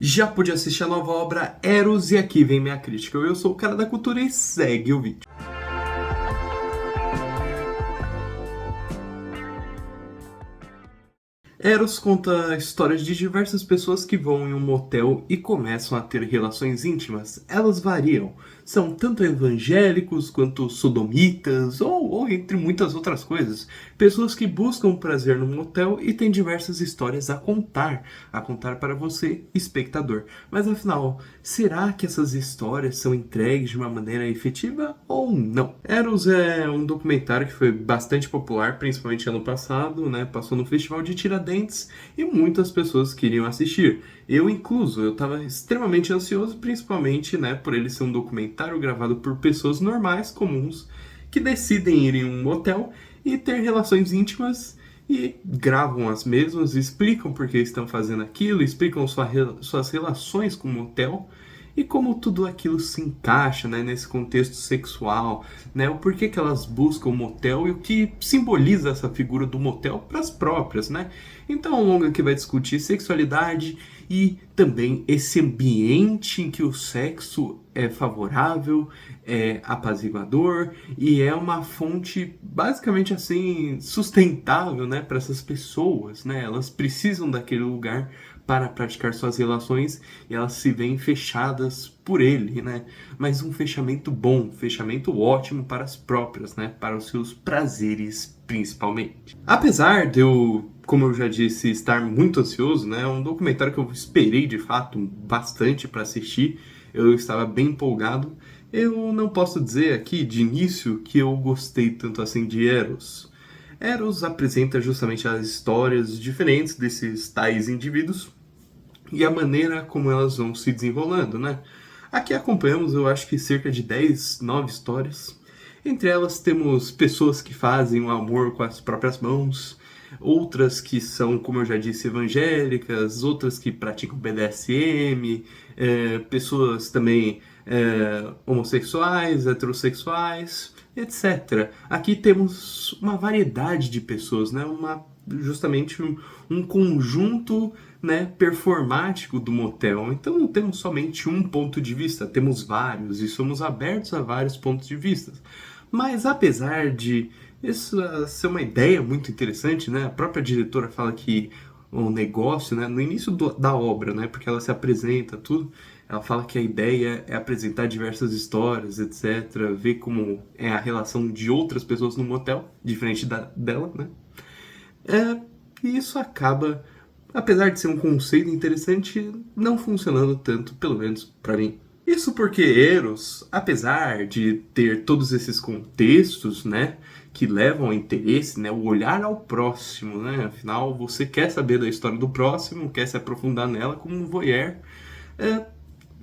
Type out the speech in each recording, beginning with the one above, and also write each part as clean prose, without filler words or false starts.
Já pude assistir a nova obra Eros e aqui vem minha crítica. Eu sou o cara da cultura e segue o vídeo. Eros conta histórias de diversas pessoas que vão em um motel e começam a ter relações íntimas. Elas variam. São tanto evangélicos quanto sodomitas ou entre muitas outras coisas. Pessoas que buscam prazer no motel e têm diversas histórias a contar para você, espectador. Mas afinal, será que essas histórias são entregues de uma maneira efetiva ou não? Eros é um documentário que foi bastante popular, principalmente ano passado, né? Passou no Festival de Tiradentes e muitas pessoas queriam assistir. Eu incluso, eu estava extremamente ansioso, principalmente, né, por ele ser um documentário gravado por pessoas normais, comuns, que decidem ir em um motel e ter relações íntimas e gravam as mesmas, explicam por que estão fazendo aquilo, explicam suas relações com o motel e como tudo aquilo se encaixa, né, nesse contexto sexual, né, o porquê que elas buscam o motel e o que simboliza essa figura do motel para as próprias, né? Então, é um longa que vai discutir sexualidade e também esse ambiente em que o sexo é favorável, é apaziguador e é uma fonte basicamente assim sustentável, né, para essas pessoas, né? Elas precisam daquele lugar para praticar suas relações e elas se veem fechadas por ele, né? Mas um fechamento bom, um fechamento ótimo para as próprias, né? Para os seus prazeres principalmente. Apesar de eu, como eu já disse, estar muito ansioso, né? É um documentário que eu esperei de fato bastante para assistir. Eu estava bem empolgado. Eu não posso dizer aqui de início que eu gostei tanto assim de Eros. Eros apresenta justamente as histórias diferentes desses tais indivíduos e a maneira como elas vão se desenrolando, né? Aqui acompanhamos, eu acho que cerca de 10, 9 histórias. Entre elas temos pessoas que fazem o amor com as próprias mãos, outras que são, como eu já disse, evangélicas, outras que praticam BDSM, pessoas também homossexuais, heterossexuais, etc. Aqui temos uma variedade de pessoas, né? Justamente um conjunto, né, performático do motel. Então não temos somente um ponto de vista, temos vários e somos abertos a vários pontos de vista. Mas apesar de isso ser uma ideia muito interessante, né, a própria diretora fala que o negócio, né, no início da obra, né, porque ela se apresenta, tudo, ela fala que a ideia é apresentar diversas histórias, etc., ver como é a relação de outras pessoas no motel, diferente dela, né? E isso acaba, apesar de ser um conceito interessante, não funcionando tanto, pelo menos para mim. Isso porque Eros, apesar de ter todos esses contextos, né, que levam ao interesse, né, o olhar ao próximo, né, afinal você quer saber da história do próximo, quer se aprofundar nela como um voyeur, é,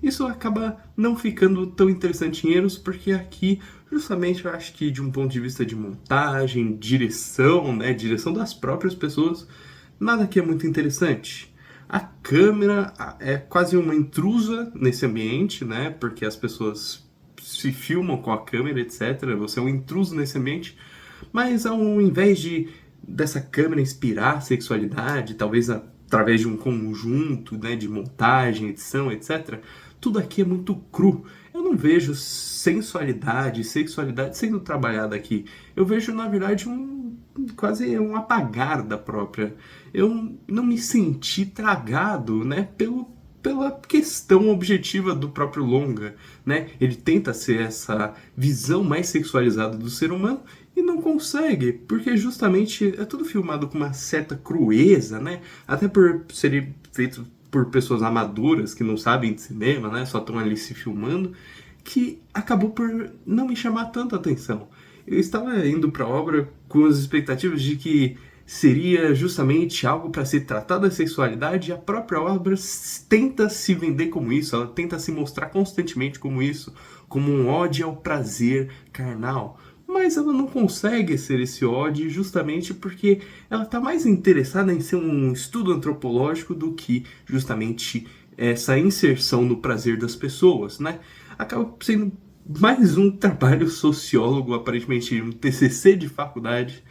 isso acaba não ficando tão interessante em Eros, porque aqui, justamente, eu acho que de um ponto de vista de montagem, direção, né, direção das próprias pessoas, nada aqui é muito interessante. A câmera é quase uma intrusa nesse ambiente, né, porque as pessoas se filmam com a câmera, etc. Você é um intruso nesse ambiente, mas ao invés dessa câmera inspirar a sexualidade, talvez através de um conjunto, né, de montagem, edição, etc., tudo aqui é muito cru. Eu não vejo sensualidade, sexualidade sendo trabalhada aqui. Eu vejo, na verdade, quase um apagar da própria. Eu não me senti tragado, né, pela questão objetiva do próprio longa, né? Ele tenta ser essa visão mais sexualizada do ser humano e não consegue, porque justamente é tudo filmado com uma certa crueza, né? Até por ser feito por pessoas amadoras que não sabem de cinema, né? Só estão ali se filmando, que acabou por não me chamar tanta atenção. Eu estava indo para a obra com as expectativas de que seria justamente algo para se tratar da sexualidade e a própria obra tenta se vender como isso, ela tenta se mostrar constantemente como isso, como um ódio ao prazer carnal. Mas ela não consegue ser esse ódio justamente porque ela está mais interessada em ser um estudo antropológico do que justamente essa inserção no prazer das pessoas, né? Acaba sendo mais um trabalho sociólogo, aparentemente um TCC de faculdade,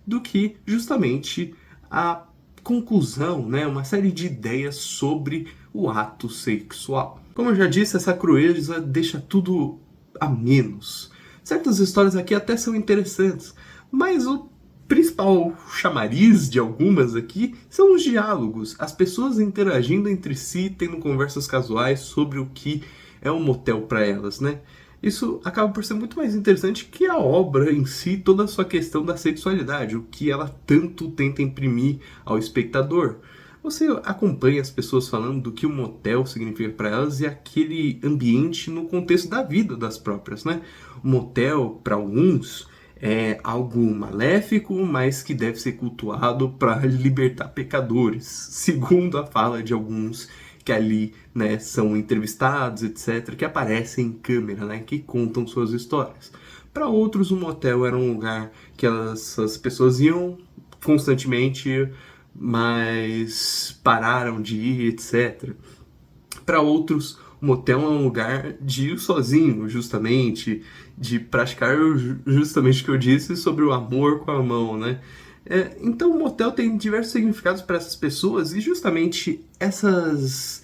do que justamente a conclusão, né, uma série de ideias sobre o ato sexual. Como eu já disse, essa crueza deixa tudo a menos. Certas histórias aqui até são interessantes, mas o principal chamariz de algumas aqui são os diálogos, as pessoas interagindo entre si, tendo conversas casuais sobre o que é um motel para elas, né? Isso acaba por ser muito mais interessante que a obra em si, toda a sua questão da sexualidade, o que ela tanto tenta imprimir ao espectador. Você acompanha as pessoas falando do que um motel significa para elas e aquele ambiente no contexto da vida das próprias, né? O motel, para alguns, é algo maléfico, mas que deve ser cultuado para libertar pecadores, segundo a fala de alguns que ali, né, são entrevistados, etc., que aparecem em câmera, né, que contam suas histórias. Para outros, o motel era um lugar que essas pessoas iam constantemente, mas pararam de ir, etc. Para outros, o motel é um lugar de ir sozinho, justamente, de praticar justamente o que eu disse sobre o amor com a mão, né? Então o motel tem diversos significados para essas pessoas e justamente essas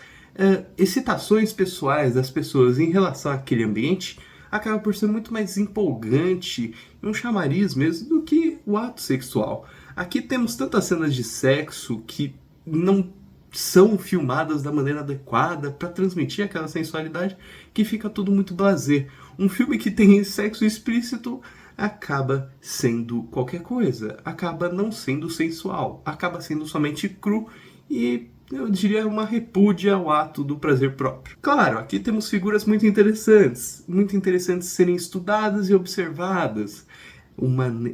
excitações pessoais das pessoas em relação àquele ambiente acaba por ser muito mais empolgante e um chamariz mesmo do que o ato sexual. Aqui temos tantas cenas de sexo que não são filmadas da maneira adequada para transmitir aquela sensualidade que fica tudo muito blasé. Um filme que tem sexo explícito acaba sendo qualquer coisa, acaba não sendo sensual, acaba sendo somente cru e eu diria uma repúdia ao ato do prazer próprio. Claro, aqui temos figuras muito interessantes serem estudadas e observadas.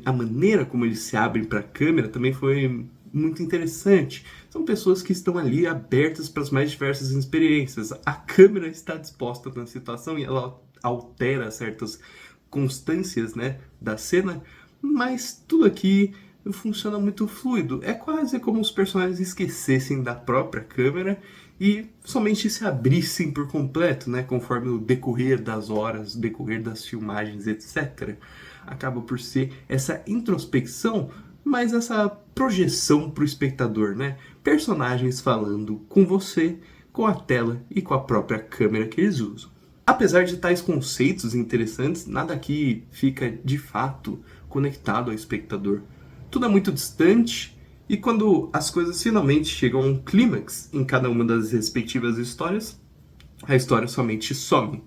A maneira como eles se abrem para a câmera também foi muito interessante. São pessoas que estão ali abertas para as mais diversas experiências. A câmera está disposta na situação e ela altera certas constâncias, né, da cena, mas tudo aqui funciona muito fluido. É quase como os personagens esquecessem da própria câmera e somente se abrissem por completo, né, conforme o decorrer das horas, o decorrer das filmagens, etc. Acaba por ser essa introspecção, mas essa projeção para o espectador, né? Personagens falando com você, com a tela e com a própria câmera que eles usam. Apesar de tais conceitos interessantes, nada aqui fica de fato conectado ao espectador. Tudo é muito distante e quando as coisas finalmente chegam a um clímax em cada uma das respectivas histórias, a história somente some.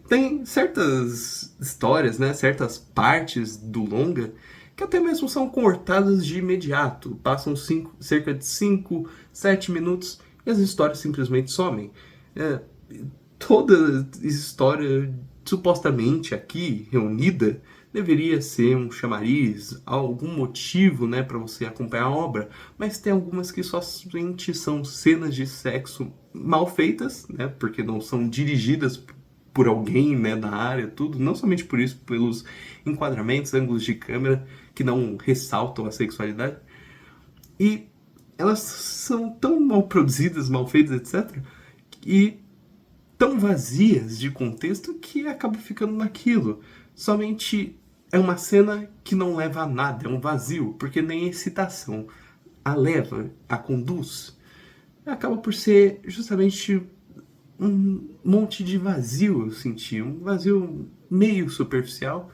Tem certas histórias, né, certas partes do longa que até mesmo são cortadas de imediato. Passam cerca de 5, 7 minutos e as histórias simplesmente somem. Toda história supostamente aqui reunida deveria ser um chamariz, algum motivo, né, para você acompanhar a obra, mas tem algumas que somente são cenas de sexo mal feitas, né, porque não são dirigidas por alguém, né, da área, tudo, não somente por isso, pelos enquadramentos, ângulos de câmera que não ressaltam a sexualidade, e elas são tão mal produzidas, mal feitas, etc., e tão vazias de contexto que acaba ficando naquilo. Somente é uma cena que não leva a nada, é um vazio, porque nem a excitação a leva, a conduz. Acaba por ser justamente um monte de vazio, eu senti, um vazio meio superficial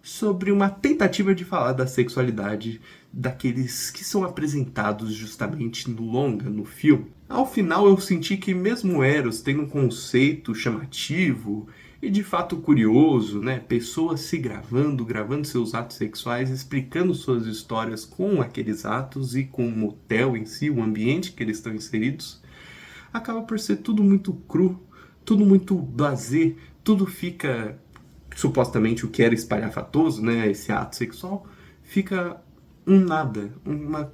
sobre uma tentativa de falar da sexualidade daqueles que são apresentados justamente no longa, no filme. Ao final eu senti que mesmo Eros tem um conceito chamativo e de fato curioso, né? Pessoas se gravando seus atos sexuais, explicando suas histórias com aqueles atos e com o motel em si, o ambiente que eles estão inseridos. Acaba por ser tudo muito cru, tudo muito blasé, tudo fica supostamente o que era espalhafatoso, né, esse ato sexual, fica um nada, uma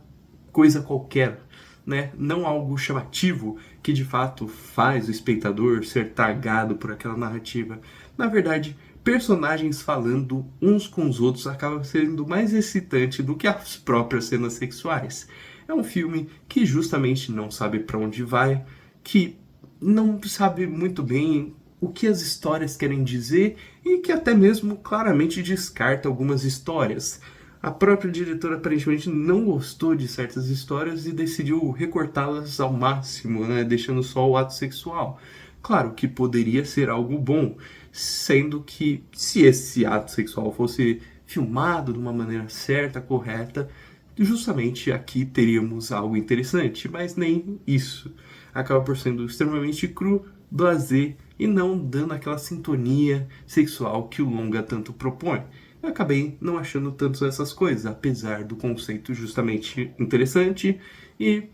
coisa qualquer, né, não algo chamativo que de fato faz o espectador ser targado por aquela narrativa. Na verdade, personagens falando uns com os outros acaba sendo mais excitante do que as próprias cenas sexuais. É um filme que justamente não sabe para onde vai, que não sabe muito bem o que as histórias querem dizer e que até mesmo claramente descarta algumas histórias. A própria diretora aparentemente não gostou de certas histórias e decidiu recortá-las ao máximo, né, deixando só o ato sexual. Claro que poderia ser algo bom, sendo que se esse ato sexual fosse filmado de uma maneira certa, correta, justamente aqui teríamos algo interessante, mas nem isso. Acaba por sendo extremamente cru, blasé e não dando aquela sintonia sexual que o longa tanto propõe. Eu acabei não achando tanto essas coisas, apesar do conceito justamente interessante e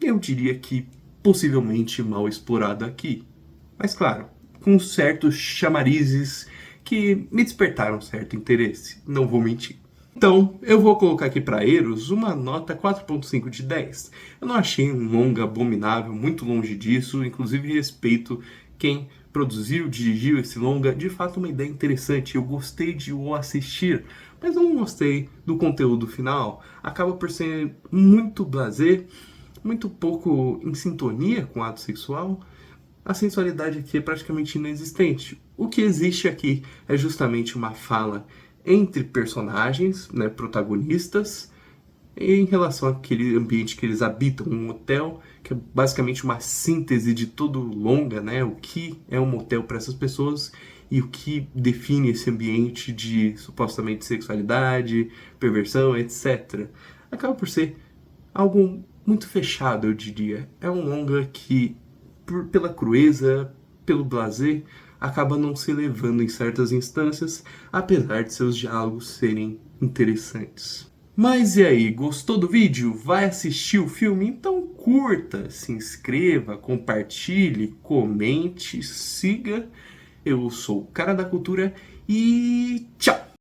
eu diria que possivelmente mal explorado aqui. Mas claro, com certos chamarizes que me despertaram certo interesse, não vou mentir. Então, eu vou colocar aqui para Eros uma nota 4.5 de 10. Eu não achei um longa abominável, muito longe disso, inclusive respeito quem produziu, dirigiu esse longa, de fato uma ideia interessante, eu gostei de o assistir, mas não gostei do conteúdo final, acaba por ser muito blasé, muito pouco em sintonia com o ato sexual, a sensualidade aqui é praticamente inexistente. O que existe aqui é justamente uma fala entre personagens, né, protagonistas, em relação àquele ambiente que eles habitam, um hotel, que é basicamente uma síntese de todo o longa, né, o que é um motel para essas pessoas e o que define esse ambiente de supostamente sexualidade, perversão, etc. Acaba por ser algo muito fechado, eu diria. É um longa que, pela crueza, pelo blasé, acaba não se elevando em certas instâncias, apesar de seus diálogos serem interessantes. Mas e aí, gostou do vídeo? Vai assistir o filme? Então curta, se inscreva, compartilhe, comente, siga. Eu sou o Cara da Cultura e tchau!